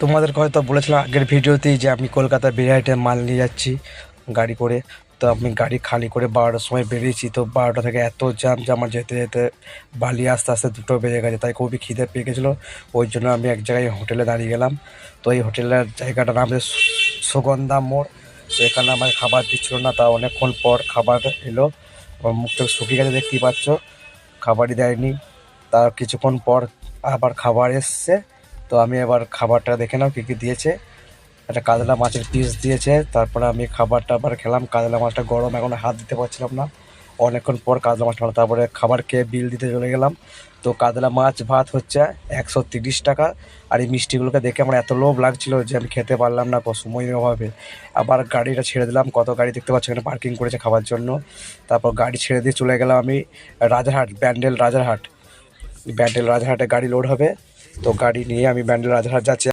তোমাদেরকে হয়তো বলেছিলাম আগের ভিডিওতেই যে আমি কলকাতার বিরিয়ানিতে মাল নিয়ে যাচ্ছি গাড়ি করে। তো আমি গাড়ি খালি করে 12টার সময় বেরিয়েছি। তো 12টা থেকে এত জ্যাম যে আমার যেতে যেতে বালি আস্তে আস্তে 2টো বেজে গেছে। তাই খুবই খিদে পেয়ে গেছিলো, ওই জন্য আমি এক জায়গায় হোটেলে দাঁড়িয়ে গেলাম। তো এই হোটেলের জায়গাটার নাম হচ্ছে সুগন্ধা মোড়। তো এখানে আমার খাবার দিচ্ছিল না, তা অনেকক্ষণ পর খাবার এলো। আমার মুখ থেকে শুকিয়ে গেছে দেখতেই পাচ্ছ, খাবারই দেয়নি। তার কিছুক্ষণ পর আবার খাবার এসছে। তো আমি এবার খাবারটা দেখে নাও কী কী দিয়েছে। একটা কাতলা মাছের পিস দিয়েছে, তারপরে আমি খাবারটা আবার খেলাম। কাতলা মাছটা গরম, এখন হাত দিতে পারছিলাম না, অনেকক্ষণ পর কাতলা মাছটা খেলাম। তারপরে খাবার খেয়ে বিল দিতে চলে গেলাম। তো কাতলা মাছ ভাত হচ্ছে 130 টাকা। আর এই মিষ্টিগুলোকে দেখে আমার এত লোভ লাগছিল যে আমি খেতে পারলাম না সময়ের অভাবে। আবার গাড়িটা ছেড়ে দিলাম, কত গাড়ি দেখতে পাচ্ছি এখানে পার্কিং করেছে খাবার জন্য। তারপর গাড়ি ছেড়ে দিয়ে চলে গেলাম আমি রাজারহাট, ব্যান্ডেল রাজারহাটে গাড়ি লোড হবে। তো গাড়ি নিয়ে আমি ব্যান্ডেল রাজারহাট যাচ্ছি।